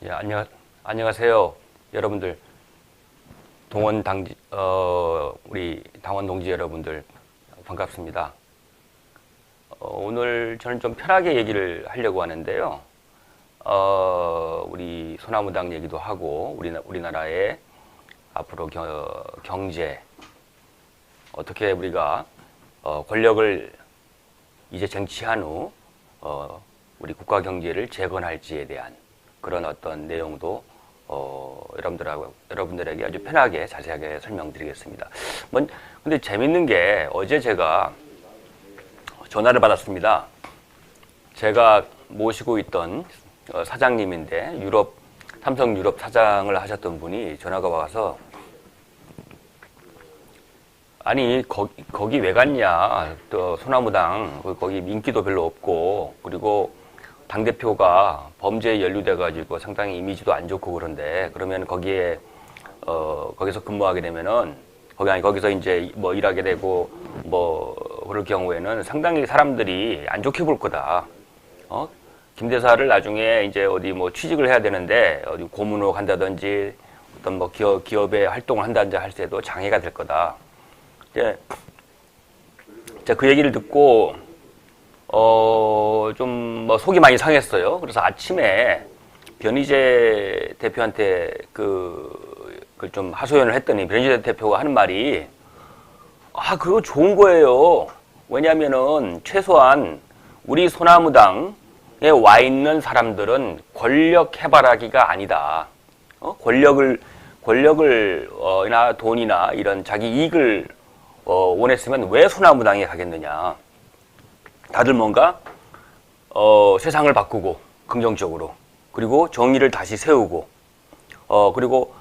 예, 안녕하세요. 여러분들, 우리 당원 동지 여러분들, 반갑습니다. 오늘 저는 좀 편하게 얘기를 하려고 하는데요. 우리 소나무당 얘기도 하고, 우리나라의 앞으로 경제, 어떻게 우리가, 권력을 이제 쟁취한 후, 우리 국가 경제를 재건할지에 대한 그런 어떤 내용도 여러분들에게 아주 편하게 자세하게 설명드리겠습니다. 근데 재밌는 게 어제 제가 전화를 받았습니다. 제가 모시고 있던 사장님인데 삼성 유럽 사장을 하셨던 분이 전화가 와서 아니 거기 왜 갔냐, 또 소나무당 거기 인기도 별로 없고, 그리고 당대표가 범죄에 연루돼가지고 상당히 이미지도 안 좋고 그런데, 그러면 거기서 근무하게 되면은, 거기서 이제 뭐 일하게 되고, 뭐, 그럴 경우에는 상당히 사람들이 안 좋게 볼 거다. 김 대사를 나중에 이제 어디 뭐 취직을 해야 되는데, 어디 고문으로 간다든지, 어떤 뭐 기업에 활동을 한다든지 할 때도 장애가 될 거다. 이제, 그 얘기를 듣고, 좀 뭐 속이 많이 상했어요. 그래서 아침에 변희재 대표한테 그걸 좀 하소연을 했더니, 변희재 대표가 하는 말이, 그거 좋은 거예요. 왜냐면은 최소한 우리 소나무당에 와 있는 사람들은 권력 해바라기가 아니다. 권력을, 돈이나 이런 자기 이익을 원했으면 왜 소나무당에 가겠느냐. 다들 뭔가 세상을 바꾸고 긍정적으로, 그리고 정의를 다시 세우고, 그리고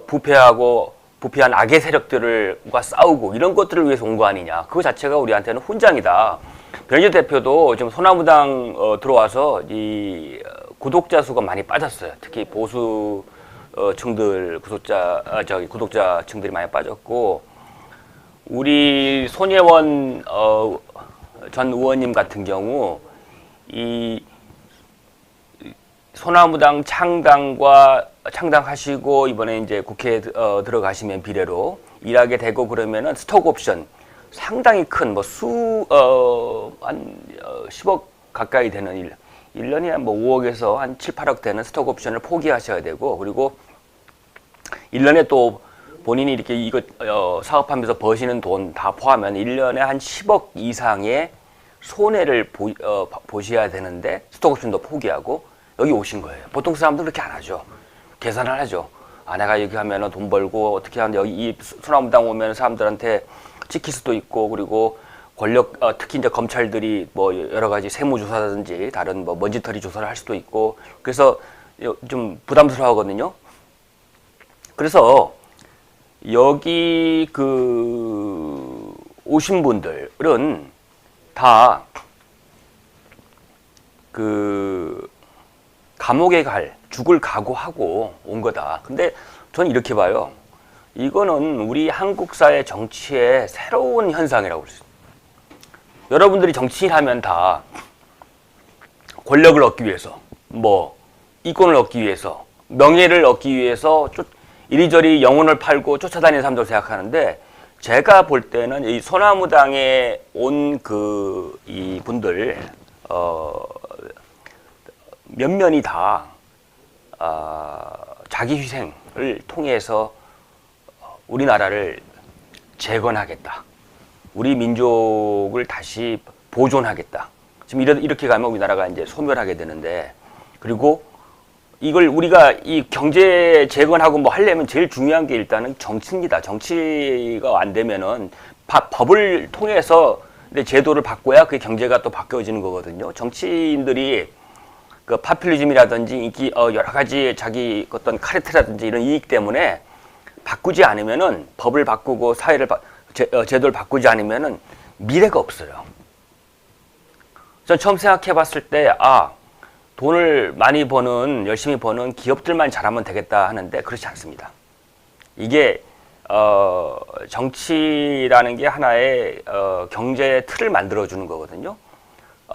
부패한 악의 세력들과 싸우고, 이런 것들을 위해서 온 거 아니냐. 그거 자체가 우리한테는 훈장이다. 변희재 대표도 지금 소나무당 들어와서 이 구독자 수가 많이 빠졌어요. 특히 보수 구독자층들이 많이 빠졌고, 우리 손예원 전 의원님 같은 경우 이 소나무당 창당하시고 이번에 이제 국회에 들어가시면 비례로 일하게 되고, 그러면은 스톡 옵션 상당히 큰 한 10억 가까이 되는 1년에 한 뭐 5억에서 한 7, 8억 되는 스톡 옵션을 포기하셔야 되고, 그리고 1년에 또 본인이 이렇게 이거 사업하면서 버시는 돈 다 포함하면 1년에 한 10억 이상의 손해를 보셔야 되는데 스톡옵션도 포기하고 여기 오신 거예요. 보통 사람들은 그렇게 안 하죠. 계산을 하죠. 내가 여기 하면 돈 벌고, 어떻게 하는데 여기 이 소나무당 오면 사람들한테 찍힐 수도 있고, 그리고 권력, 특히 이제 검찰들이 뭐 여러 가지 세무조사라든지 다른 뭐 먼지털이 조사를 할 수도 있고, 그래서 좀 부담스러워 하거든요. 그래서 여기 오신 분들은 다 감옥에 죽을 각오하고 온 거다. 근데 저는 이렇게 봐요. 이거는 우리 한국 사회 정치의 새로운 현상이라고 볼 수 있어요. 여러분들이 정치인 하면 다 권력을 얻기 위해서, 뭐 이권을 얻기 위해서, 명예를 얻기 위해서 이리저리 영혼을 팔고 쫓아다니는 사람들 생각하는데, 제가 볼 때는 이 소나무당에 온 이 분들, 면면이 다, 자기 희생을 통해서 우리나라를 재건하겠다. 우리 민족을 다시 보존하겠다. 지금 이렇게 가면 우리나라가 이제 소멸하게 되는데, 그리고 이걸 우리가 이 경제 재건하고 뭐 하려면 제일 중요한 게 일단은 정치입니다. 정치가 안 되면은 법을 통해서 제도를 바꿔야 그 경제가 또 바뀌어지는 거거든요. 정치인들이 그 파퓰리즘이라든지 인기, 여러 가지 자기 어떤 카르텔이라든지 이런 이익 때문에 바꾸지 않으면은, 법을 바꾸고 제도를 바꾸지 않으면은 미래가 없어요. 전 처음 생각해 봤을 때, 돈을 많이 열심히 버는 기업들만 잘하면 되겠다 하는데, 그렇지 않습니다. 이게, 정치라는 게 하나의, 경제의 틀을 만들어주는 거거든요.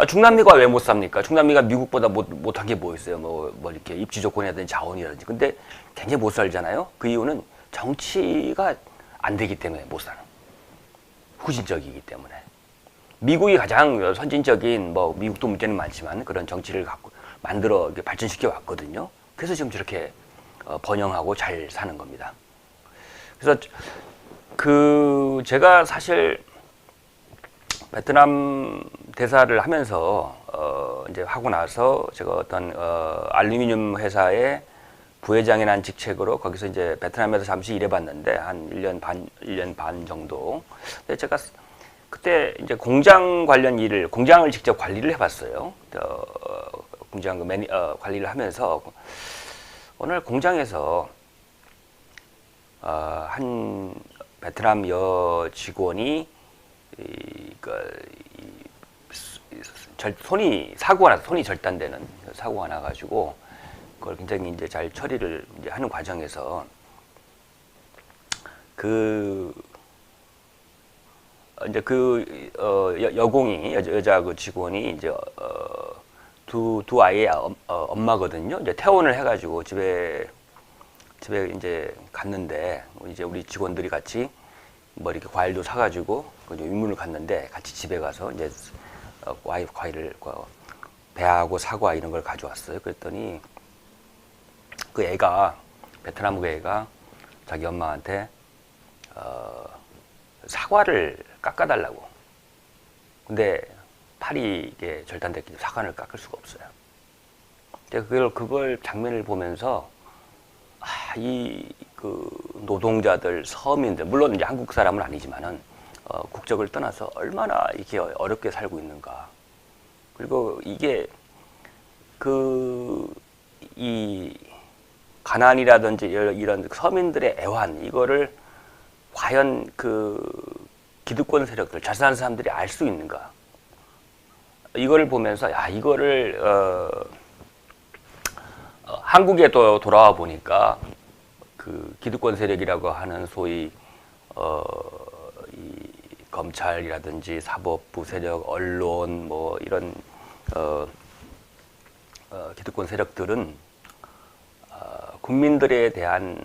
중남미가 왜 못 삽니까? 중남미가 미국보다 못한 게 뭐 있어요? 뭐 이렇게 입지 조건이라든지 자원이라든지. 근데 굉장히 못 살잖아요. 그 이유는 정치가 안 되기 때문에 못 사는. 후진적이기 때문에. 미국이 가장 선진적인, 뭐 미국도 문제는 많지만 그런 정치를 갖고 만들어 발전시켜 왔거든요. 그래서 지금 저렇게 번영하고 잘 사는 겁니다. 그래서 제가 사실 베트남 대사를 하면서 이제 하고 나서 제가 어떤 알루미늄 회사의 부회장이라는 직책으로 거기서 이제 베트남에서 잠시 일해봤는데 한 1년 반 정도. 근데 제가 그때 이제 공장 관련 일을, 공장을 직접 관리를 해봤어요. 공장 관리를 하면서 오늘 공장에서 한 베트남 여 직원이 손이 절단되는 사고가 나가지고 그걸 굉장히 이제 잘 처리를 이제 하는 과정에서 여공이 여자 그 직원이 이제 두 아이의 엄마거든요. 이제 퇴원을 해가지고 집에 이제 갔는데 이제 우리 직원들이 같이 뭐 이렇게 과일도 사가지고 유문을 갔는데 같이 집에 가서 이제 과일을 배하고 사과 이런 걸 가져왔어요. 그랬더니 그 애가 베트남 그 애가 자기 엄마한테 사과를 깎아달라고. 근데 팔이 이게 절단됐기 때문에 사과를 깎을 수가 없어요. 그걸 장면을 보면서 그 노동자들, 서민들, 물론 이제 한국 사람은 아니지만은 국적을 떠나서 얼마나 이렇게 어렵게 살고 있는가. 그리고 이게 이 가난이라든지 이런 서민들의 애환, 이거를 과연 그 기득권 세력들, 잘 사는 사람들이 알 수 있는가. 이거를 보면서 이거를 한국에 또 돌아와 보니까 그 기득권 세력이라고 하는 소위 이 검찰이라든지 사법부 세력, 언론 뭐 이런 기득권 세력들은 국민들에 대한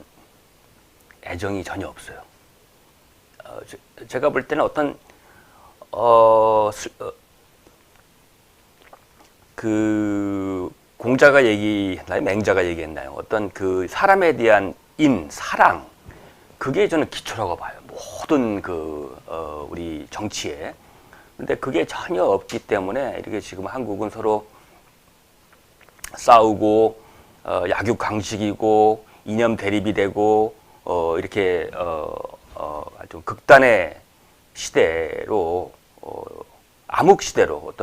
애정이 전혀 없어요. 제가 볼 때는 어떤 그 공자가 얘기했나요? 맹자가 얘기했나요? 어떤 그 사람에 대한 사랑, 그게 저는 기초라고 봐요. 모든 우리 정치에. 근데 그게 전혀 없기 때문에 이렇게 지금 한국은 서로 싸우고 약육강식이고 이념 대립이 되고 이렇게 아주 극단의 시대로 암흑 시대로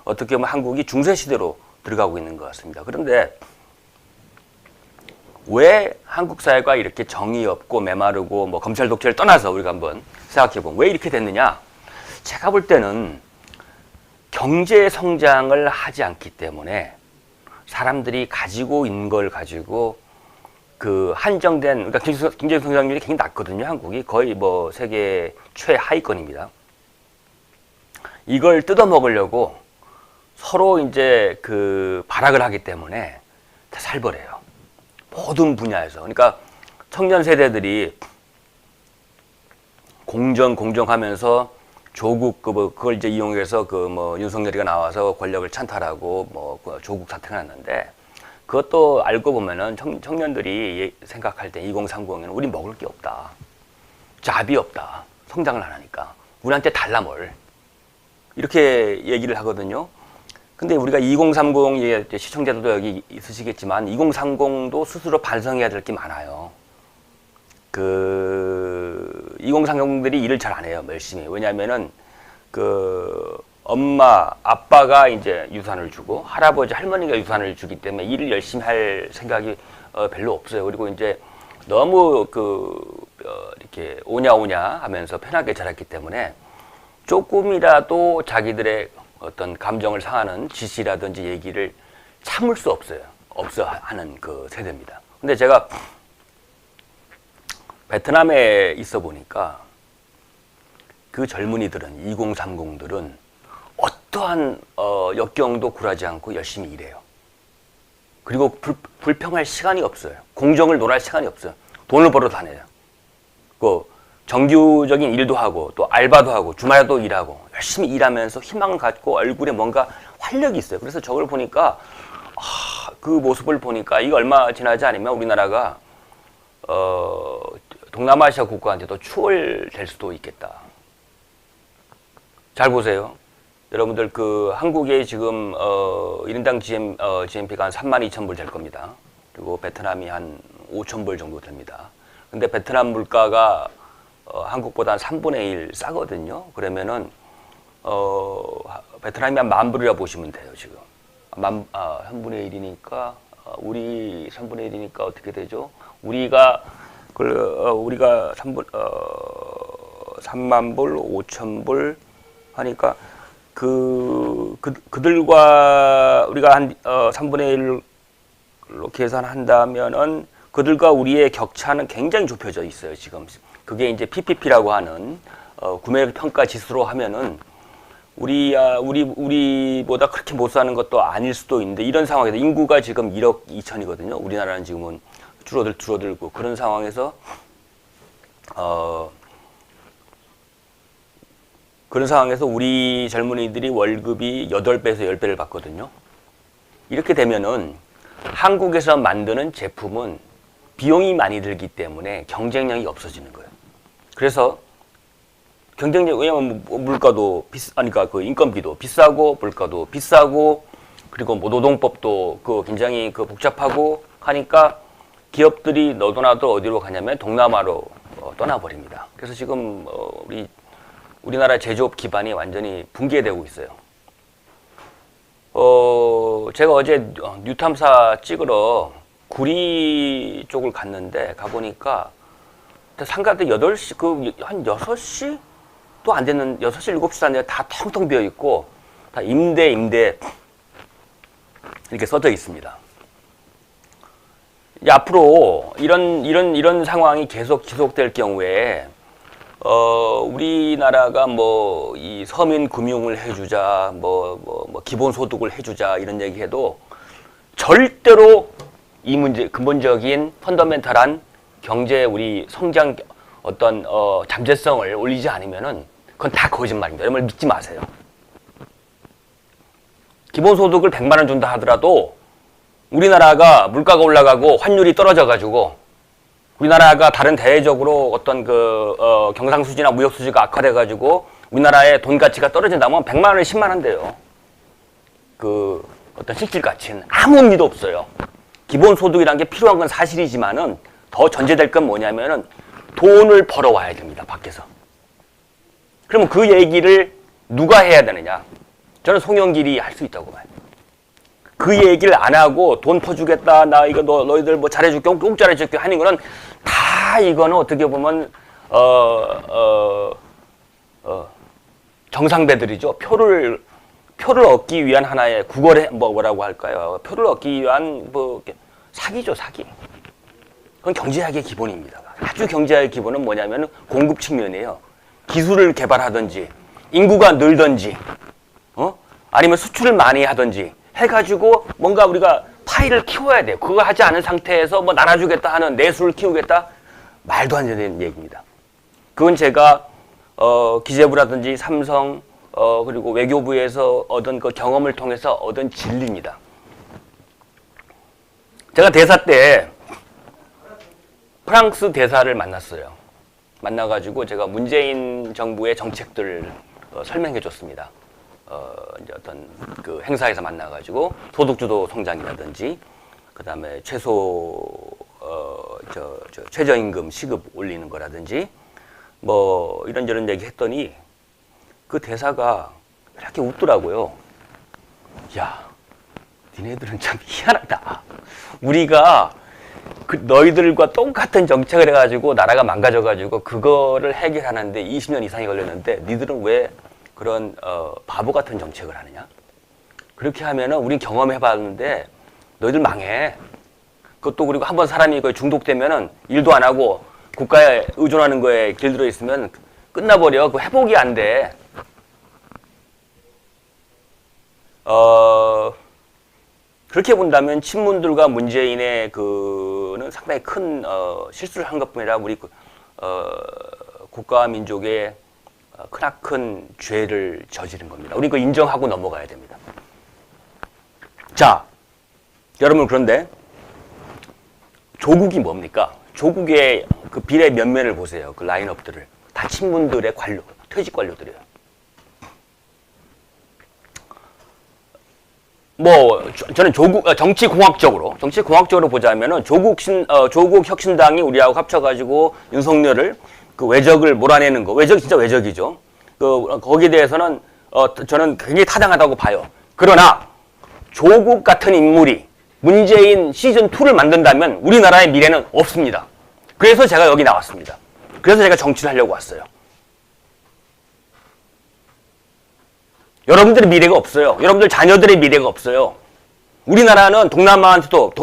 어떻게 보면 한국이 중세 시대로 들어가고 있는 것 같습니다. 그런데 왜 한국 사회가 이렇게 정의 없고 메마르고 뭐 검찰 독재를 떠나서 우리가 한번 생각해 보면 왜 이렇게 됐느냐? 제가 볼 때는 경제 성장을 하지 않기 때문에 사람들이 가지고 있는 걸 가지고 그 한정된, 그러니까 경제 성장률이 굉장히 낮거든요. 한국이 거의 뭐 세계 최하위권입니다. 이걸 뜯어먹으려고 서로 이제 그 발악을 하기 때문에 다 살벌해요. 모든 분야에서. 그러니까 청년 세대들이 공정하면서 조국 그걸 이제 이용해서 뭐 윤석열이가 나와서 권력을 찬탈하고 뭐 조국 사태가 났는데, 그것도 알고 보면은 청년들이 생각할 때 2030에는 우리 먹을 게 없다, 잡이 없다, 성장을 안 하니까 우리한테 달라 뭘, 이렇게 얘기를 하거든요. 근데 우리가 2030 시청자들도 여기 있으시겠지만 2030도 스스로 반성해야 될 게 많아요. 2030들이 일을 잘 안 해요, 열심히. 왜냐하면은 엄마, 아빠가 이제 유산을 주고 할아버지, 할머니가 유산을 주기 때문에 일을 열심히 할 생각이 별로 없어요. 그리고 이제 너무 이렇게 오냐오냐 하면서 편하게 자랐기 때문에 조금이라도 자기들의 어떤 감정을 상하는 지시라든지 얘기를 참을 수 없어요. 없어 하는 그 세대입니다. 근데 제가 베트남에 있어 보니까 그 젊은이들은, 2030들은 어떠한 역경도 굴하지 않고 열심히 일해요. 그리고 불평할 시간이 없어요. 공정을 논할 시간이 없어요. 돈을 벌어 다녀요. 그 정규적인 일도 하고 또 알바도 하고 주말에도 일하고 열심히 일하면서 희망을 갖고 얼굴에 뭔가 활력이 있어요. 그래서 저걸 보니까 그 모습을 보니까 이거 얼마 지나지 않으면 우리나라가 동남아시아 국가한테도 추월될 수도 있겠다. 잘 보세요. 여러분들 그 한국의 지금 1인당 GNP가 한 32,000불 될 겁니다. 그리고 베트남이 한 5,000불 정도 됩니다. 근데 베트남 물가가 한국보다 한 3분의 1 싸거든요. 그러면은 베트남이 한 10,000불이라 보시면 돼요. 지금 3분의 1이니까 우리 3분의 1이니까 어떻게 되죠? 우리가 3만 불, 5,000불 하니까 그들과 우리가 한 3분의 1로 계산한다면은 그들과 우리의 격차는 굉장히 좁혀져 있어요. 지금 그게 이제 PPP라고 하는 구매 평가 지수로 하면은 우리보다 그렇게 못 사는 것도 아닐 수도 있는데 이런 상황에서 인구가 지금 1억 2천이거든요. 우리나라는 지금은 줄어들고 그런 상황에서 우리 젊은이들이 월급이 8배에서 10배를 받거든요. 이렇게 되면은 한국에서 만드는 제품은 비용이 많이 들기 때문에 경쟁력이 없어지는 거예요. 그래서 경쟁력, 왜냐면 물가도 그러니까 그 인건비도 비싸고 물가도 비싸고 그리고 뭐 노동법도 굉장히 복잡하고 하니까 기업들이 너도나도 어디로 가냐면 동남아로 떠나버립니다. 그래서 지금 우리나라 제조업 기반이 완전히 붕괴되고 있어요. 제가 어제 뉴탐사 찍으러 구리 쪽을 갔는데 가보니까 상가들 8시, 한 6시? 또 안 되는 6시, 7시도 안 되는 다 텅텅 비어 있고 다 임대 이렇게 써져 있습니다. 이제 앞으로 이런 상황이 계속 지속될 경우에 우리나라가 이 서민 금융을 해주자, 기본 소득을 해주자 이런 얘기해도 절대로 이 문제 근본적인 펀더멘탈한 경제 우리 성장 어떤 잠재성을 올리지 않으면은 그건 다 거짓말입니다. 여러분 믿지 마세요. 기본소득을 100만 원 준다 하더라도 우리나라가 물가가 올라가고 환율이 떨어져가지고 우리나라가 다른 대외적으로 어떤 경상수지나 무역수지가 악화돼가지고 우리나라의 돈 가치가 떨어진다면 100만 원에 10만 원 돼요. 어떤 실질 가치는 아무 의미도 없어요. 기본소득이라는 게 필요한 건 사실이지만은 더 전제될 건 뭐냐면은 돈을 벌어와야 됩니다. 밖에서. 그러면 그 얘기를 누가 해야 되느냐? 저는 송영길이 할 수 있다고 봐요. 그 얘기를 안 하고 돈 퍼주겠다, 나 이거 너희들 뭐 잘해줄게, 공짜로 해줄게 하는 거는 다 이거는 어떻게 보면 정상배들이죠. 표를 얻기 위한 하나의 국어를 뭐라고 할까요? 표를 얻기 위한 사기죠, 사기. 그건 경제학의 기본입니다. 아주 경제학의 기본은 뭐냐면 공급 측면이에요. 기술을 개발하든지 인구가 늘든지 아니면 수출을 많이 하든지 해가지고 뭔가 우리가 파이를 키워야 돼요. 그거 하지 않은 상태에서 뭐 나눠주겠다 하는 내수를 키우겠다? 말도 안 되는 얘기입니다. 그건 제가 기재부라든지 삼성 그리고 외교부에서 얻은 그 경험을 통해서 얻은 진리입니다. 제가 대사 때 프랑스 대사를 만났어요. 만나가지고 제가 문재인 정부의 정책들을 설명해 줬습니다. 이제 어떤 그 행사에서 만나가지고 소득주도 성장이라든지, 그 다음에 최저임금 시급 올리는 거라든지, 뭐 이런저런 얘기 했더니 그 대사가 이렇게 웃더라고요. 야, 니네들은 참 희한하다. 우리가 너희들과 똑같은 정책을 해가지고 나라가 망가져가지고 그거를 해결하는데 20년 이상이 걸렸는데 니들은 왜 그런 바보 같은 정책을 하느냐? 그렇게 하면은 우린 경험해봤는데 너희들 망해. 그것도 그리고 한번 사람이 중독되면은 일도 안 하고 국가에 의존하는 거에 길들어 있으면 끝나버려. 그 회복이 안 돼. 그렇게 본다면 친문들과 문재인의 그는 상당히 큰 실수를 한 것뿐이라 우리 국가와 민족의 크나큰 죄를 저지른 겁니다. 우리 그거 인정하고 넘어가야 됩니다. 자, 여러분 그런데 조국이 뭡니까? 조국의 그 비례 면면을 보세요. 그 라인업들을 다 친문들의 관료, 퇴직 관료들이에요. 뭐 저는 정치공학적으로 보자면은 조국 혁신당이 우리하고 합쳐가지고 윤석열을 그 외적을 몰아내는 거, 외적 진짜 외적이죠. 거기에 대해서는 저는 굉장히 타당하다고 봐요. 그러나 조국 같은 인물이 문재인 시즌 2를 만든다면 우리나라의 미래는 없습니다. 그래서 제가 여기 나왔습니다. 그래서 제가 정치를 하려고 왔어요. 여러분들의 미래가 없어요. 여러분들 자녀들의 미래가 없어요. 우리나라는 동남아한테도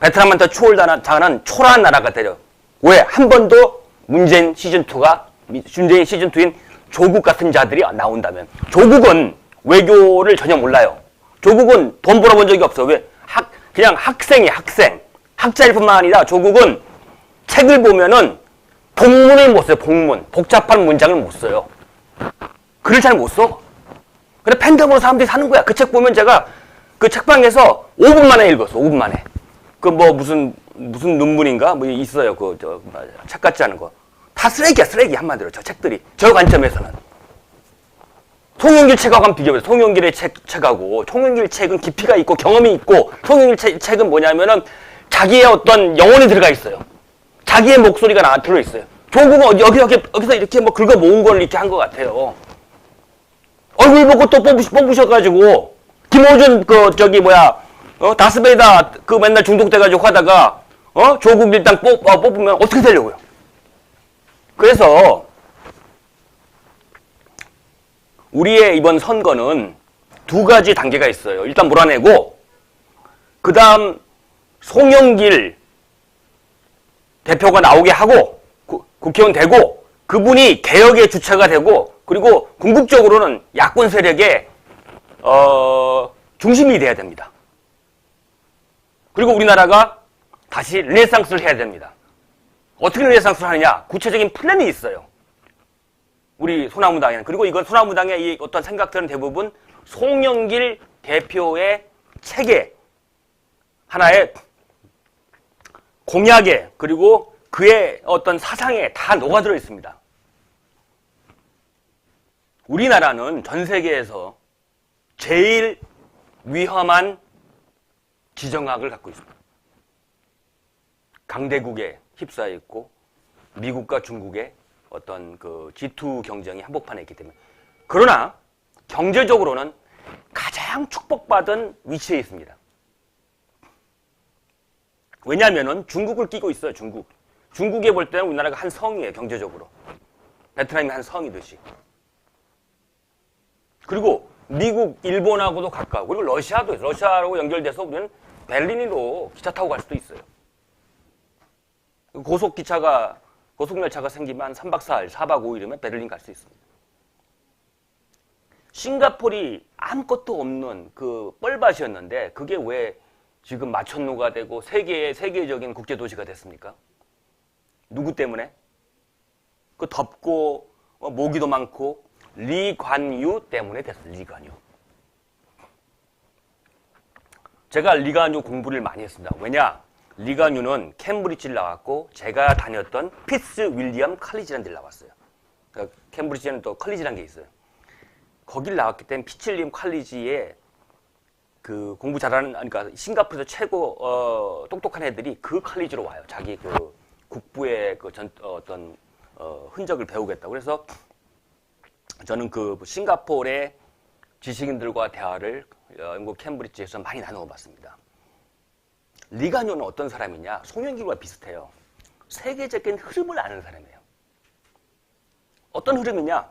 베트남한테 초월당하는 초라한 나라가 되려. 왜? 한 번도 문재인 시즌2인 조국 같은 자들이 나온다면. 조국은 외교를 전혀 몰라요. 조국은 돈 벌어본 적이 없어. 왜? 그냥 학생이에요, 학생. 학자일 뿐만 아니라 조국은 책을 보면은 복문을 못 써요, 복문. 복잡한 문장을 못 써요. 글을 잘 못 써. 근데 팬덤으로 사람들이 사는 거야. 그 책 보면 제가 그 책방에서 5분 만에 읽었어. 5분 만에. 그 뭐 무슨 논문인가 뭐 있어요. 책 같지 않은 거. 다 쓰레기야, 쓰레기 한마디로. 저 책들이. 저 관점에서는. 송영길 책하고 비교해보세요. 송영길의 책하고. 송영길 책은 깊이가 있고 경험이 있고, 송영길 책은 뭐냐면은 자기의 어떤 영혼이 들어가 있어요. 자기의 목소리가 들어있어요. 조국은 여기서 이렇게 뭐 긁어 모은 걸 이렇게 한 것 같아요. 얼굴 보고 또 뽑으셔가지고, 김호준, 다스베이다, 맨날 중독돼가지고 하다가, 조국 일당 뽑으면 어떻게 되려고요? 그래서, 우리의 이번 선거는 두 가지 단계가 있어요. 일단 몰아내고, 그 다음, 송영길 대표가 나오게 하고, 국회의원 되고, 그분이 개혁의 주체가 되고, 그리고 궁극적으로는 야권 세력의 중심이 돼야 됩니다. 그리고 우리나라가 다시 르네상스를 해야 됩니다. 어떻게 르네상스를 하느냐? 구체적인 플랜이 있어요. 우리 소나무당에는. 그리고 이건 소나무당의 이 어떤 생각들은 대부분 송영길 대표의 책에 하나의 공약에 그리고 그의 어떤 사상에 다 녹아들어 있습니다. 우리나라는 전 세계에서 제일 위험한 지정학을 갖고 있습니다. 강대국에 휩싸여 있고 미국과 중국의 어떤 그 G2 경쟁이 한복판에 있기 때문에. 그러나 경제적으로는 가장 축복받은 위치에 있습니다. 왜냐하면은 중국을 끼고 있어요, 중국. 중국에 볼 때는 우리나라가 한 성이에요, 경제적으로. 베트남이 한 성이듯이. 그리고 미국, 일본하고도 가까워. 그리고 러시아도 있어요. 러시아하고 연결돼서 우리는 베를린으로 기차 타고 갈 수도 있어요. 고속열차가 생기면 한 3박 4일, 4박 5일이면 베를린 갈 수 있습니다. 싱가포르이 아무것도 없는 그 뻘밭이었는데 그게 왜 지금 마천루가 되고 세계적인 국제도시가 됐습니까? 누구 때문에? 그 덥고 모기도 많고 리관유 때문에 됐어요. 리관유. 제가 리관유 공부를 많이 했습니다. 왜냐? 리관유는 캠브리지를 나왔고 제가 다녔던 피츠 윌리엄 칼리지라는 데를 나왔어요. 그러니까 캠브리지에는 또 칼리지라는 게 있어요. 거길 나왔기 때문에 피츠 윌리엄 칼리지에 그 공부 잘하는, 그러니까 싱가포르에서 최고 똑똑한 애들이 그 칼리지로 와요. 자기 그 국부의 그 어떤 흔적을 배우겠다고. 그래서 저는 그 싱가포르의 지식인들과 대화를 영국 캠브리지에서 많이 나누어 봤습니다. 리가뇨는 어떤 사람이냐? 송영길과 비슷해요. 세계적인 흐름을 아는 사람이에요. 어떤 흐름이냐?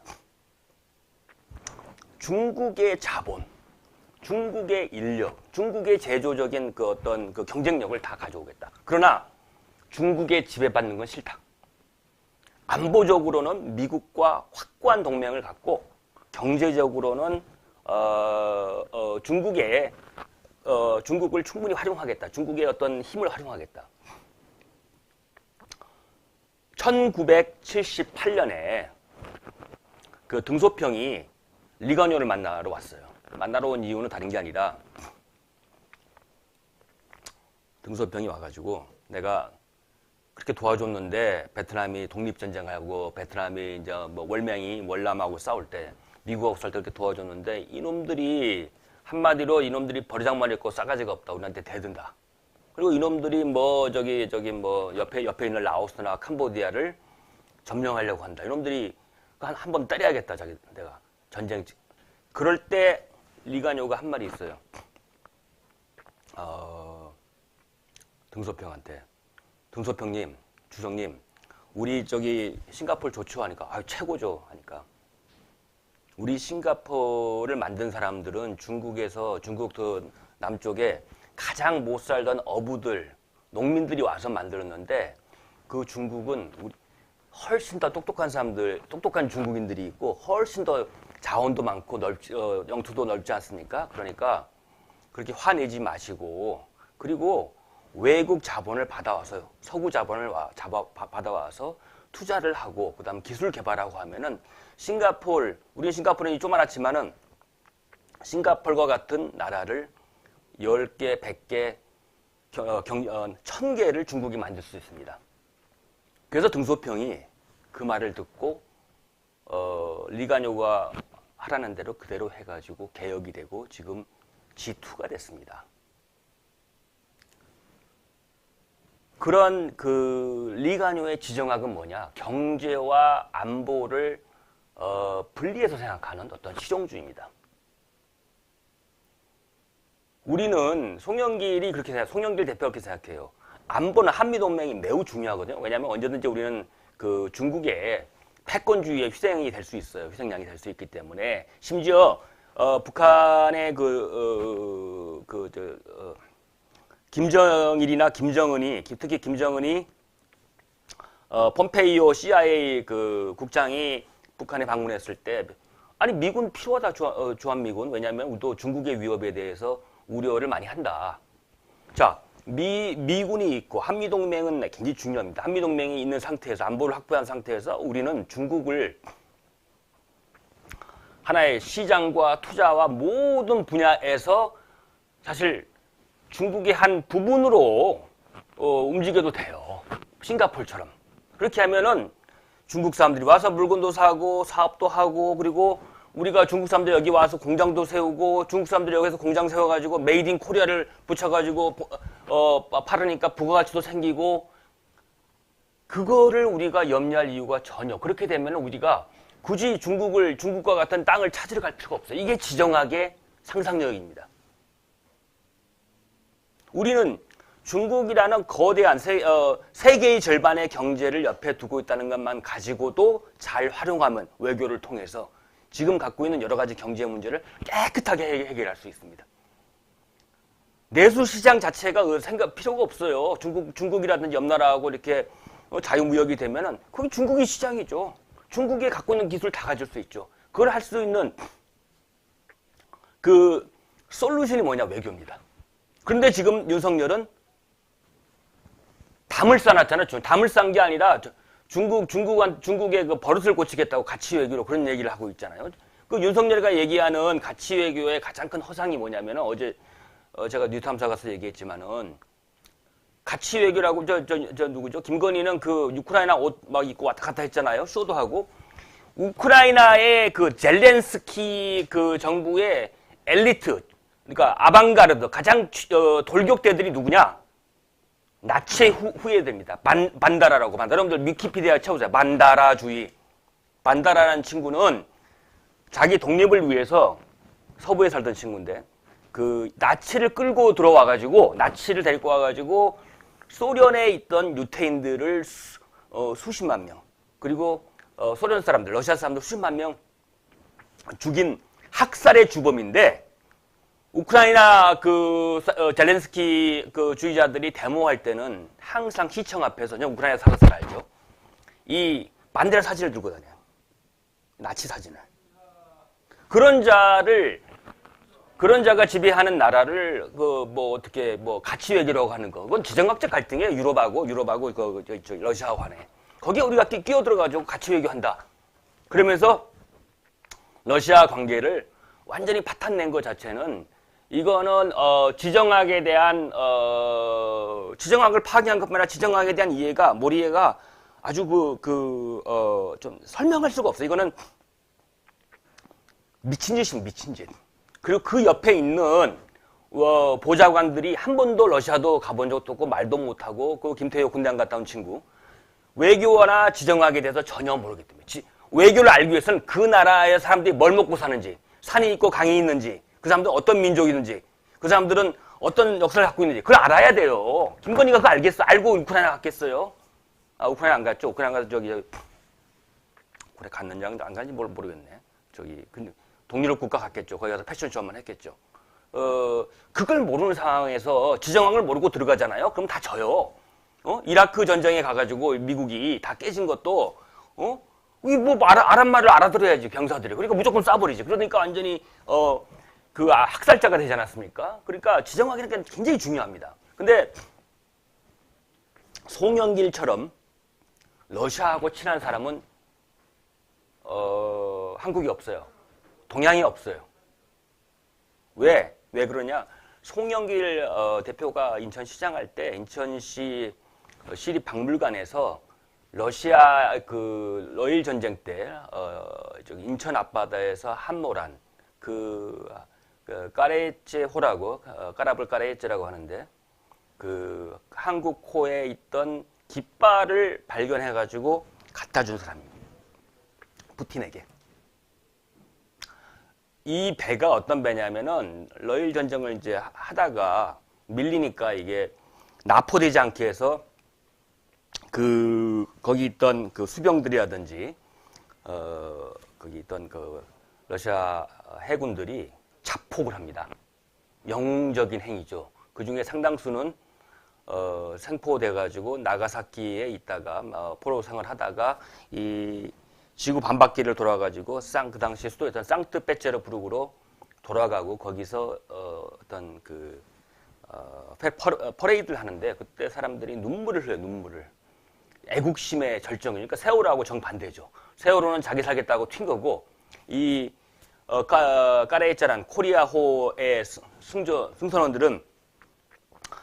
중국의 자본, 중국의 인력, 중국의 제조적인 그 어떤 그 경쟁력을 다 가져오겠다. 그러나 중국에 지배받는 건 싫다. 안보적으로는 미국과 확고한 동맹을 갖고 경제적으로는 중국을 충분히 활용하겠다. 중국의 어떤 힘을 활용하겠다. 1978년에 그 등소평이 리가뇨를 만나러 왔어요. 만나러 온 이유는 다른 게 아니라 등소평이 와가지고 내가 그렇게 도와줬는데 베트남이 독립전쟁하고 베트남이 이제 뭐 월남하고 싸울 때 미국하고 싸울 때 그렇게 도와줬는데 이놈들이 한마디로 이놈들이 버리장머리였고 싸가지가 없다. 우리한테 대든다. 그리고 이놈들이 뭐 저기 뭐 옆에 있는 라오스나 캄보디아를 점령하려고 한다. 이놈들이 한 번 때려야겠다. 내가 전쟁. 그럴 때 리가뇨가 한 말이 있어요. 등소평한테 등소평님, 주석님, 우리 저기 싱가포르 좋죠 하니까 최고죠 하니까 우리 싱가포르를 만든 사람들은 중국 그 남쪽에 가장 못 살던 어부들, 농민들이 와서 만들었는데 그 중국은 훨씬 더 똑똑한 사람들, 똑똑한 중국인들이 있고 훨씬 더 자원도 많고 영토도 넓지 않습니까? 그러니까 그렇게 화내지 마시고 그리고 외국 자본을 받아와서 서구 자본을 받아와서 투자를 하고 그다음 기술 개발하고 하면은 우리는 싱가포르는 조그맣지만은 싱가포르와 같은 나라를 10개, 100개, 1000개를 중국이 만들 수 있습니다. 그래서 등소평이 그 말을 듣고 리가뇨가 하라는 대로 그대로 해가지고 개혁이 되고 지금 G2가 됐습니다. 그런 그 리가뇨의 지정학은 뭐냐? 경제와 안보를 분리해서 생각하는 어떤 실용주의입니다. 우리는 송영길 대표가 그렇게 생각해요. 안보는 한미동맹이 매우 중요하거든요. 왜냐하면 언제든지 우리는 그 중국의 패권주의의 희생이 될 수 있어요. 희생양이 될 수 있기 때문에 심지어 북한의 김정일이나 김정은이 특히 김정은이 폼페이오 CIA 그 국장이 북한에 방문했을 때 아니 미군 필요하다 주한미군 왜냐하면 우리도 중국의 위협에 대해서 우려를 많이 한다. 자 미군이 있고 한미동맹은 굉장히 중요합니다. 한미동맹이 있는 상태에서 안보를 확보한 상태에서 우리는 중국을 하나의 시장과 투자와 모든 분야에서 사실 중국의 한 부분으로 움직여도 돼요. 싱가포르처럼. 그렇게 하면은 중국 사람들이 와서 물건도 사고 사업도 하고 그리고 우리가 중국 사람들 여기 와서 공장도 세우고 중국 사람들이 여기서 공장 세워가지고 메이드 인 코리아를 붙여가지고 팔으니까 부가가치도 생기고 그거를 우리가 염려할 이유가 전혀 그렇게 되면 우리가 굳이 중국과 같은 땅을 찾으러 갈 필요가 없어요. 이게 지정학의 상상력입니다. 우리는 중국이라는 거대한 세계의 절반의 경제를 옆에 두고 있다는 것만 가지고도 잘 활용하면 외교를 통해서 지금 갖고 있는 여러 가지 경제 문제를 깨끗하게 해결할 수 있습니다. 내수시장 자체가 생각 필요가 없어요. 중국이라든지 옆 나라하고 이렇게 자유무역이 되면은 거기 중국이 시장이죠. 중국이 갖고 있는 기술 다 가질 수 있죠. 그걸 할 수 있는 그 솔루션이 뭐냐? 외교입니다. 그런데 지금 윤석열은 담을 쌓았잖아요. 담을 쌓은 게 아니라 중국의 그 버릇을 고치겠다고 가치 외교로 그런 얘기를 하고 있잖아요. 그 윤석열이가 얘기하는 가치 외교의 가장 큰 허상이 뭐냐면은 어제 제가 뉴탐사 가서 얘기했지만은 가치 외교라고 저 누구죠? 김건희는 그 우크라이나 옷 막 입고 왔다 갔다 했잖아요. 쇼도 하고 우크라이나의 그 젤렌스키 그 정부의 엘리트 그러니까 아방가르드 가장 돌격대들이 누구냐? 나치의 후예들입니다. 반다라라고 여러분들 위키피디아 쳐보세요. 반다라주의. 반다라라는 친구는 자기 독립을 위해서 서부에 살던 친구인데 그 나치를 끌고 들어와가지고 나치를 데리고 와가지고 소련에 있던 유태인들을 수십만 명 그리고 소련 사람들, 러시아 사람들 수십만 명 죽인 학살의 주범인데 우크라이나 젤렌스키 주의자들이 데모할 때는 항상 시청 앞에서 우크라이나 살아서 알죠. 이 반데라 사진을 들고 다녀요. 나치 사진을. 그런 자를 그런 자가 지배하는 나라를 그 뭐 어떻게 뭐 가치 외교라고 하는 거, 그건 지정학적 갈등이에요. 유럽하고 저 러시아 간에. 거기에 우리가 끼어 들어가지고 가치 외교한다. 그러면서 러시아 관계를 완전히 파탄낸 것 자체는 이거는 지정학에 대한 지정학을 파괴한 것뿐 아니라 지정학에 대한 이해가 몰이해가 아주 좀 설명할 수가 없어요. 이거는 미친 짓입니다. 미친 짓. 그리고 그 옆에 있는 보좌관들이 한 번도 러시아도 가본 적도 없고 말도 못하고 그 김태효 군대안 갔다 온 친구 외교나 지정학에 대해서 전혀 모르기 때문에 외교를 알기 위해서는 그 나라의 사람들이 뭘 먹고 사는지, 산이 있고 강이 있는지, 그 사람들은 어떤 민족이든지, 그 사람들은 어떤 역사를 갖고 있는지 그걸 알아야 돼요. 김건희가 그거 알겠어? 알고 우크라이나 갔겠어요? 아, 우크라이나 안 갔죠? 우크라이나 가서 그래 갔는지 안 갔는지 모르겠네. 근데 동유럽 국가 갔겠죠. 거기 가서 패션쇼만 했겠죠. 그걸 모르는 상황에서 지정학을 모르고 들어가잖아요. 그럼 다 져요. 이라크 전쟁에 가가지고 미국이 다 깨진 것도, 아랍 말을 알아들어야지, 병사들이. 그러니까 무조건 쏴버리지. 그러니까 완전히, 학살자가 되지 않았습니까? 그러니까 지정학이라는 게 굉장히 중요합니다. 근데, 송영길처럼 러시아하고 친한 사람은, 한국이 없어요. 동양이 없어요. 왜 그러냐? 송영길 대표가 인천시장 할 때 인천시 시립박물관에서 러시아 러일 전쟁 때 인천 앞바다에서 함몰한 까레제호라고 까라블 까레제라고 하는데 그 한국호에 있던 깃발을 발견해가지고 갖다 준 사람입니다. 푸틴에게. 이 배가 어떤 배냐면은 러일 전쟁을 이제 하다가 밀리니까 이게 납포되지 않게 해서 거기 있던 그 수병들이라든지 거기 있던 그 러시아 해군들이 자폭을 합니다. 영웅적인 행위죠. 그 중에 상당수는 생포돼 가지고 나가사키에 있다가 포로 생활하다가 이 지구 반바퀴를 돌아가지고 그 당시 수도였던 상트페테르부르크로 돌아가고 거기서 어떤 퍼레이드를 하는데 그때 사람들이 눈물을 흘려요. 눈물을. 애국심의 절정이니까 세월호하고 정반대죠. 세월호는 자기 살겠다고 튄 거고 이 까레이짜란 코리아호의 승선원들은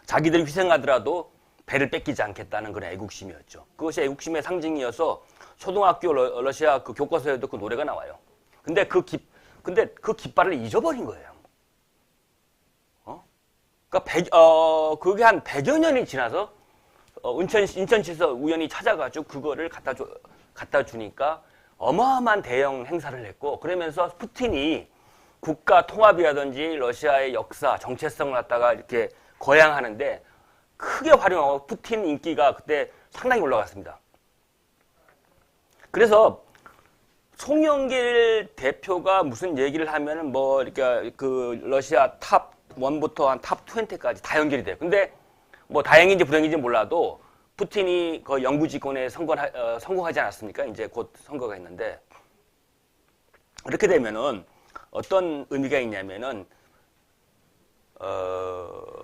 자기들이 희생하더라도 배를 뺏기지 않겠다는 그런 애국심이었죠. 그것이 애국심의 상징이어서 초등학교 러시아 그 교과서에도 그 노래가 나와요. 근데 그 깃발을 잊어버린 거예요. 그러니까 그게 한 100여 년이 지나서 인천시에서 우연히 찾아가지고 그거를 갖다 주니까 어마어마한 대형 행사를 했고 그러면서 푸틴이 국가 통합이라든지 러시아의 역사, 정체성을 갖다가 이렇게 거양하는데 크게 활용하고 푸틴 인기가 그때 상당히 올라갔습니다. 그래서 송영길 대표가 무슨 얘기를 하면은 이렇게 러시아 탑 1부터 한 탑 20까지 다 연결이 돼요. 근데 다행인지 불행인지 몰라도 푸틴이 그 영구 집권에 성공하지 않았습니까? 이제 곧 선거가 있는데 이렇게 되면은 어떤 의미가 있냐면은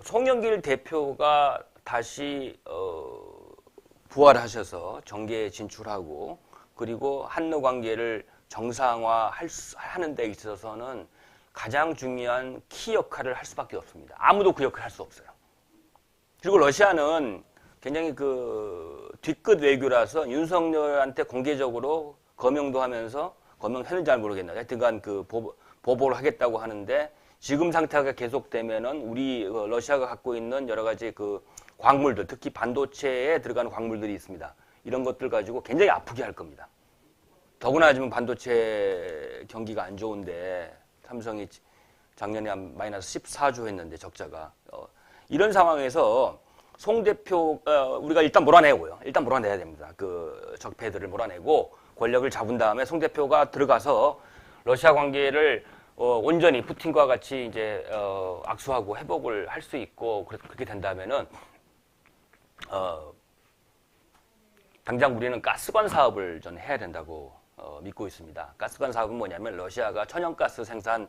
송영길 대표가 다시 부활하셔서 정계에 진출하고 그리고 한러 관계를 정상화하는 데 있어서는 가장 중요한 키 역할을 할 수밖에 없습니다. 아무도 그 역할을 할 수 없어요. 그리고 러시아는 굉장히 뒤끝 외교라서 윤석열한테 공개적으로 거명도 하면서 거명했는지 잘 모르겠네요. 하여튼간 보복을 하겠다고 하는데 지금 상태가 계속되면은 우리 러시아가 갖고 있는 여러 가지 광물들, 특히 반도체에 들어가는 광물들이 있습니다. 이런 것들 가지고 굉장히 아프게 할 겁니다. 더구나 지금 반도체 경기가 안 좋은데 삼성이 작년에 한 마이너스 14조 했는데 적자가 이런 상황에서 송 대표 우리가 일단 몰아내고요. 일단 몰아내야 됩니다. 적폐들을 몰아내고 권력을 잡은 다음에 송 대표가 들어가서 러시아 관계를 온전히 푸틴과 같이 이제 악수하고 회복을 할 수 있고 그렇게 된다면은 당장 우리는 가스관 사업을 해야 된다고 믿고 있습니다. 가스관 사업은 뭐냐면 러시아가 천연가스 생산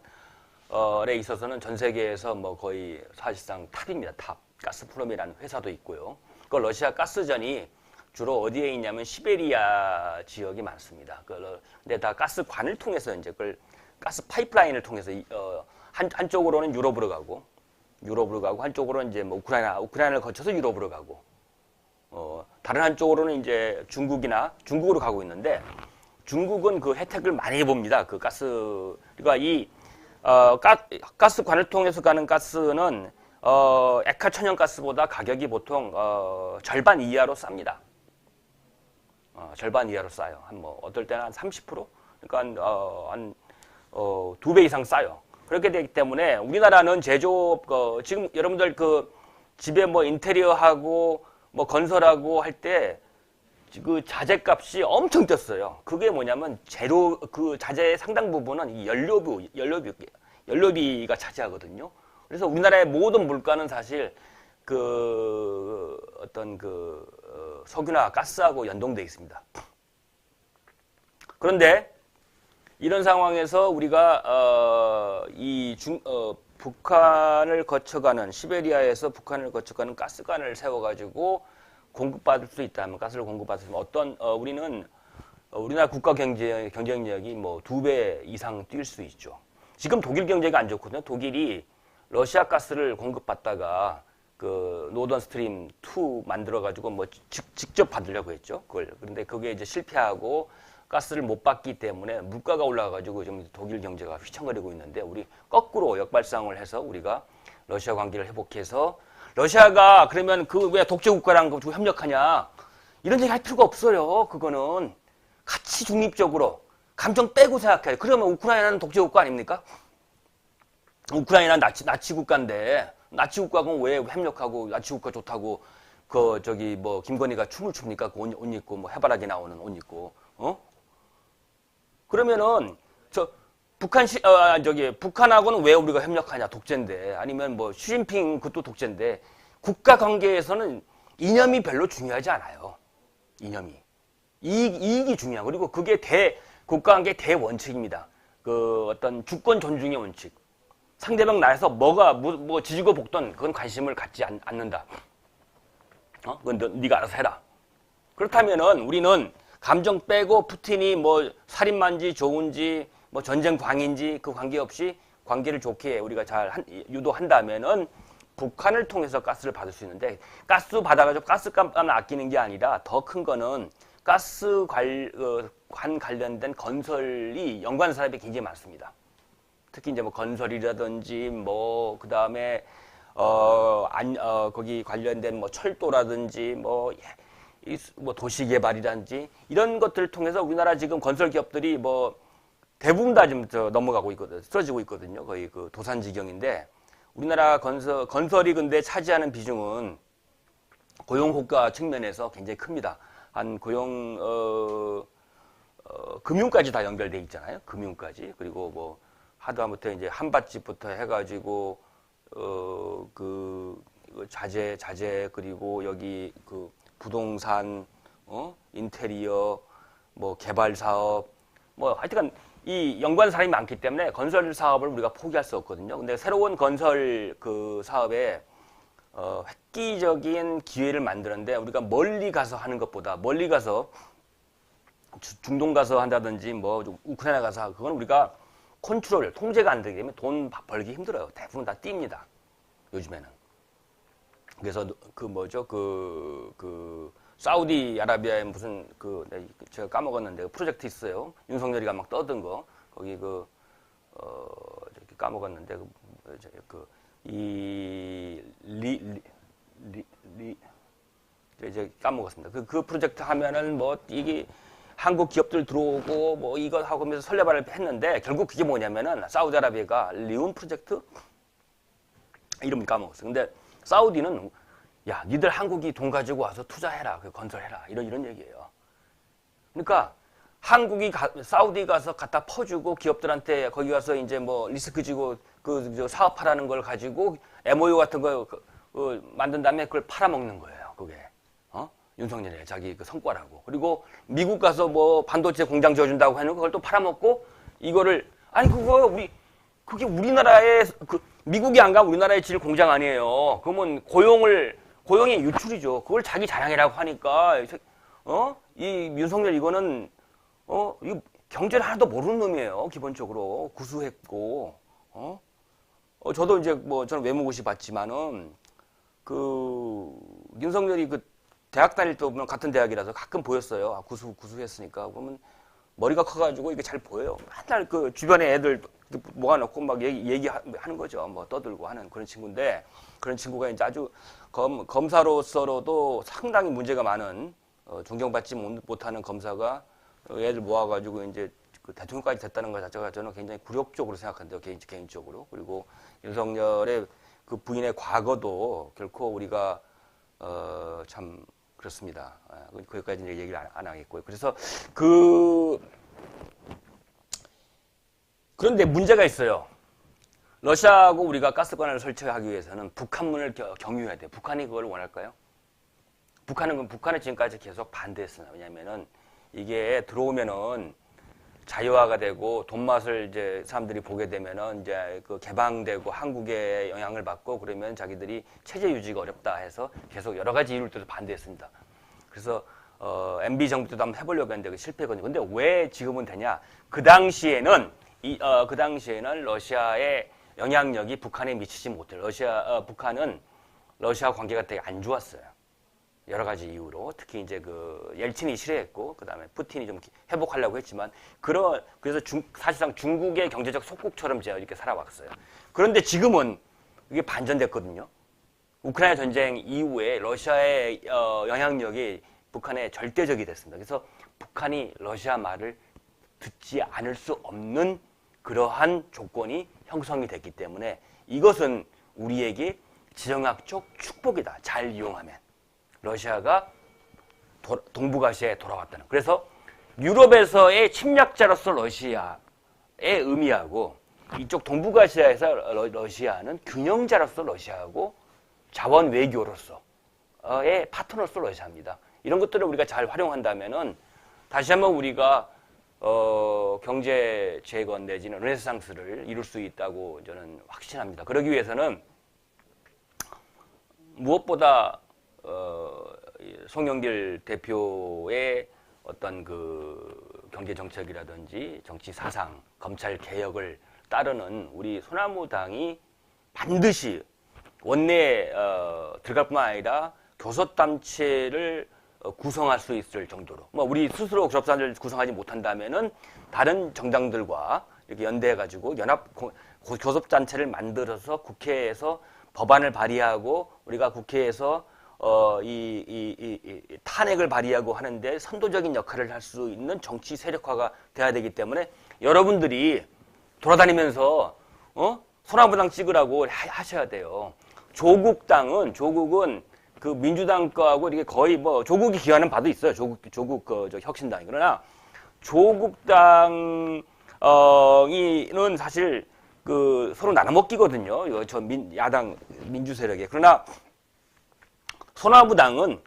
에 있어서는 전 세계에서 뭐 거의 사실상 탑입니다. 탑. 가스프롬이라는 회사도 있고요. 그 러시아 가스전이 주로 어디에 있냐면 시베리아 지역이 많습니다. 근데 다 가스관을 통해서 이제 그걸 가스 파이프라인을 통해서 한쪽으로는 유럽으로 가고 한쪽으로는 이제 뭐 우크라이나를 거쳐서 유럽으로 가고 다른 한쪽으로는 이제 중국으로 가고 있는데 중국은 그 혜택을 많이 봅니다. 그 그러니까 가스관을 통해서 가는 가스는 액화 천연가스보다 가격이 보통 절반 이하로 쌉니다. 절반 이하로 싸요. 어떨 때는 한 30%? 그러니까 한 2배 이상 싸요. 그렇게 되기 때문에 우리나라는 제조업 지금 여러분들 그 집에 뭐 인테리어하고 뭐 건설하고 할 때 그 자재값이 엄청 뛰었어요. 그게 뭐냐면 그 자재의 상당 부분은 이 연료비가 차지하거든요. 그래서 우리나라의 모든 물가는 사실 석유나 가스하고 연동되어 있습니다. 그런데 이런 상황에서 우리가 북한을 거쳐가는 시베리아에서 북한을 거쳐가는 가스관을 세워가지고 공급받을 수 있다면 가스를 공급받을 수 있으면 우리는 우리나라 국가 경쟁력이 뭐 2배 이상 뛸 수 있죠. 지금 독일 경제가 안 좋거든요. 독일이 러시아 가스를 공급받다가 그 노던 스트림 2 만들어가지고 뭐 직접 받으려고 했죠. 그런데 그게 이제 실패하고 가스를 못 받기 때문에 물가가 올라가가지고 좀 독일 경제가 휘청거리고 있는데 우리 거꾸로 역발상을 해서 우리가 러시아 관계를 회복해서 러시아가 그러면 그 왜 독재 국가랑 협력하냐 이런 얘기 할 필요가 없어요. 그거는 같이 중립적으로 감정 빼고 생각해요. 그러면 우크라이나는 독재 국가 아닙니까? 우크라이나는 나치 국가인데 나치 국가가 왜 협력하고 나치 국가 좋다고 뭐 김건희가 춤을 춥니까? 그 옷 입고 뭐 해바라기 나오는 옷 입고 그러면은 북한하고는 왜 우리가 협력하냐? 독재인데. 아니면 뭐 시진핑 그것도 독재인데. 국가 관계에서는 이념이 별로 중요하지 않아요. 이념이. 이익이 중요하고. 그리고 그게 국가 관계 대원칙입니다. 그 어떤 주권 존중의 원칙. 상대방 나라에서 뭐 지지고 볶던 그건 관심을 갖지 않는다. 그건 네가 알아서 해라. 그렇다면은 우리는 감정 빼고 푸틴이 뭐 살인마인지 좋은지 뭐 전쟁 광인지 그 관계없이 관계를 좋게 우리가 잘 유도한다면은 북한을 통해서 가스를 받을 수 있는데 가스 받아가지고 가스값만 아끼는 게 아니라 더 큰 거는 가스관 관련된 건설이 연관 사업이 굉장히 많습니다. 특히 이제 뭐 건설이라든지 뭐 그다음에 거기 관련된 뭐 철도라든지 뭐 도시개발이라든지 이런 것들을 통해서 우리나라 지금 건설 기업들이 뭐 대부분 다 지금 넘어가고 있거든요. 쓰러지고 있거든요. 거의 그 도산지경인데 우리나라 건설이 근데 차지하는 비중은 고용 효과 측면에서 굉장히 큽니다. 한 금융까지 다 연결돼 있잖아요. 금융까지. 그리고 뭐 하다못해 이제 한밭집부터 해가지고 자재 그리고 여기 그 부동산, 인테리어, 뭐 개발 사업, 뭐 하여튼간 이 연관 사람이 많기 때문에 건설 사업을 우리가 포기할 수 없거든요. 근데 새로운 건설 그 사업에 획기적인 기회를 만드는데 우리가 멀리 가서 하는 것보다 멀리 가서 중동 가서 한다든지 뭐 우크라이나 가서 그건 우리가 통제가 안 되기 때문에 돈 벌기 힘들어요. 대부분 다 뜁니다. 요즘에는. 그래서 사우디아라비아에 무슨 제가 까먹었는데 프로젝트 있어요. 윤석열이가 막 떠든 거 거기 까먹었는데 이제 까먹었습니다. 그 프로젝트 하면은 뭐 이게 한국 기업들 들어오고 뭐 이거 하고 하면서 설레발을 했는데 결국 그게 뭐냐면은 사우디아라비아가 리움 프로젝트 이름을 까먹었어요. 근데 사우디는 야, 니들 한국이 돈 가지고 와서 투자해라, 건설해라 이런 얘기예요. 그러니까 한국이 사우디 가서 갖다 퍼주고 기업들한테 거기 가서 이제 뭐 리스크 지고 사업하라는 걸 가지고 MOU 같은 거 만든 다음에 그걸 팔아먹는 거예요. 그게 윤석열의 자기 그 성과라고. 그리고 미국 가서 뭐 반도체 공장 지어준다고 하는 거 그걸 또 팔아먹고 이거를 아니 그거 우리 그게 우리나라의 미국이 안 가면 우리나라의 질 공장 아니에요. 그러면 고용의 유출이죠. 그걸 자기 자랑이라고 하니까 이 윤석열 이거는 이 경제를 하나도 모르는 놈이에요. 기본적으로 구수했고 저도 이제 저는 외무고시 봤지만은 윤석열이 대학 다닐 때 보면 같은 대학이라서 가끔 보였어요. 아, 구수했으니까. 그러면 머리가 커가지고 이게 잘 보여요. 맨날 주변에 애들 모아놓고 막 얘기하는 거죠. 떠들고 하는 그런 친구인데, 그런 친구가 이제 아주 검사로서로도 상당히 문제가 많은, 존경받지 못하는 검사가 애들 모아가지고 이제 대통령까지 됐다는 것 자체가 저는 굉장히 굴욕적으로 생각한대요. 개인적으로. 그리고 윤석열의 부인의 과거도 결코 우리가, 참, 그렇습니다. 거기까지 이제 얘기를 안 하겠고요. 그래서 그런데 문제가 있어요. 러시아하고 우리가 가스관을 설치하기 위해서는 북한문을 경유해야 돼요. 북한이 그걸 원할까요? 북한은 지금까지 계속 반대했어요. 왜냐면은 이게 들어오면은 자유화가 되고 돈맛을 이제 사람들이 보게 되면은 이제 개방되고 한국에 영향을 받고 그러면 자기들이 체제 유지가 어렵다 해서 계속 여러 가지 이유를 들어서 반대했습니다. 그래서 MB 정부 때도 한번 해보려고 했는데 실패했거든요. 근데 왜 지금은 되냐? 그 당시에는 러시아의 영향력이 북한에 미치지 못해요. 북한은 러시아 관계가 되게 안 좋았어요. 여러 가지 이유로. 특히 이제 옐친이 싫어했고, 그 다음에 푸틴이 좀 회복하려고 했지만, 그래서 사실상 중국의 경제적 속국처럼 제가 이렇게 살아왔어요. 그런데 지금은 이게 반전됐거든요. 우크라이나 전쟁 이후에 러시아의 영향력이 북한에 절대적이 됐습니다. 그래서 북한이 러시아 말을 듣지 않을 수 없는 그러한 조건이 형성이 됐기 때문에 이것은 우리에게 지정학적 축복이다. 잘 이용하면. 러시아가 동북아시아에 돌아왔다는. 그래서 유럽에서의 침략자로서 러시아의 의미하고 이쪽 동북아시아에서 러시아는 균형자로서 러시아하고 자원 외교로서의 파트너로서 러시아입니다. 이런 것들을 우리가 잘 활용한다면은 다시 한번 우리가 경제 재건 내지는 르네상스를 이룰 수 있다고 저는 확신합니다. 그러기 위해서는 무엇보다 송영길 대표의 어떤 경제 정책이라든지 정치 사상, 검찰 개혁을 따르는 우리 소나무당이 반드시 원내에 들어갈 뿐만 아니라 교섭단체를 구성할 수 있을 정도로, 우리 스스로 교섭단체를 구성하지 못한다면은 다른 정당들과 이렇게 연대해가지고 교섭단체를 만들어서 국회에서 법안을 발의하고 우리가 국회에서 탄핵을 발의하고 하는데 선도적인 역할을 할 수 있는 정치 세력화가 돼야 되기 때문에 여러분들이 돌아다니면서 소나무당 찍으라고 하셔야 돼요. 조국은 민주당 거하고 이게 거의 조국이 기여하는 바도 있어요. 조국 혁신당이. 그러나 조국당이는 사실 서로 나눠먹기거든요. 야당 민주 세력에. 그러나 소나무당은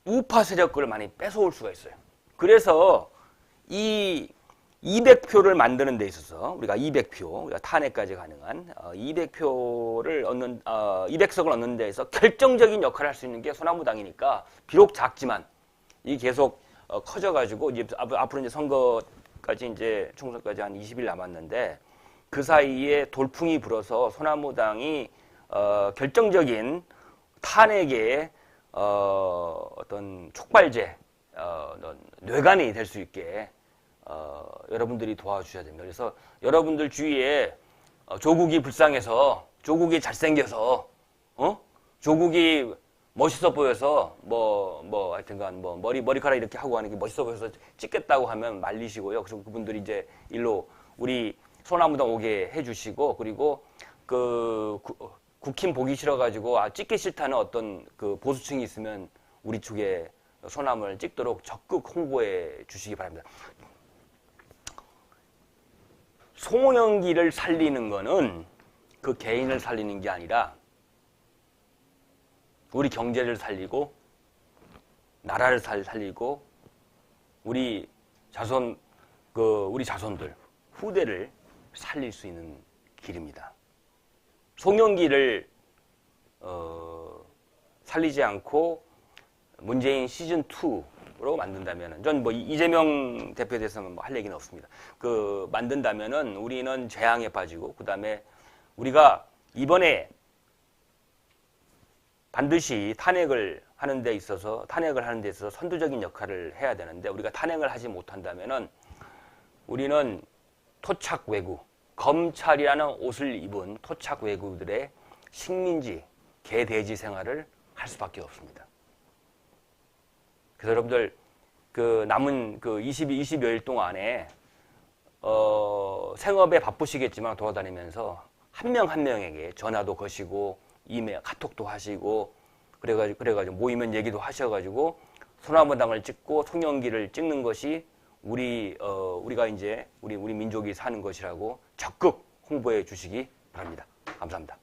우파 세력을 많이 뺏어올 수가 있어요. 그래서 이 200표를 만드는 데 있어서 우리가 200표, 우리가 탄핵까지 가능한 200석을 얻는 데에서 결정적인 역할을 할 수 있는 게 소나무당이니까 비록 작지만 이 계속 커져가지고 이제 앞으로 이제 선거까지 이제 총선까지 한 20일 남았는데 그 사이에 돌풍이 불어서 소나무당이 결정적인 탄핵의 어떤 촉발제, 뇌관이 될 수 있게 여러분들이 도와주셔야 됩니다. 그래서 여러분들 주위에 조국이 불쌍해서, 조국이 잘생겨서, 조국이 멋있어 보여서 하여튼간 머리카락 이렇게 하고 하는 게 멋있어 보여서 찍겠다고 하면 말리시고요. 그래서 그분들이 이제 일로 우리 소나무당 오게 해주시고, 그리고 국힘 보기 싫어가지고 찍기 싫다는 어떤 보수층이 있으면 우리 쪽에 소나무를 찍도록 적극 홍보해 주시기 바랍니다. 송영기를 살리는 거는 그 개인을 살리는 게 아니라 우리 경제를 살리고 나라를 살리고 우리 자손들 후대를 살릴 수 있는 길입니다. 송영기를 살리지 않고 문재인 시즌 2로 만든다면은, 전 뭐 이재명 대표에 대해서는 뭐 할 얘기는 없습니다. 그 만든다면은 우리는 재앙에 빠지고, 그 다음에 우리가 이번에 반드시 탄핵을 하는 데 있어서 선두적인 역할을 해야 되는데, 우리가 탄핵을 하지 못한다면은 우리는 토착 외구, 검찰이라는 옷을 입은 토착 외구들의 식민지, 개돼지 생활을 할 수밖에 없습니다. 그래서 여러분들 그 남은 그 20여일 동안에 생업에 바쁘시겠지만 돌아다니면서 한 명 한 명에게 전화도 거시고 이메일, 카톡도 하시고 그래가지고 모이면 얘기도 하셔가지고 소나무당을 찍고 송영기를 찍는 것이 우리가 이제 우리 민족이 사는 것이라고 적극 홍보해 주시기 바랍니다. 감사합니다.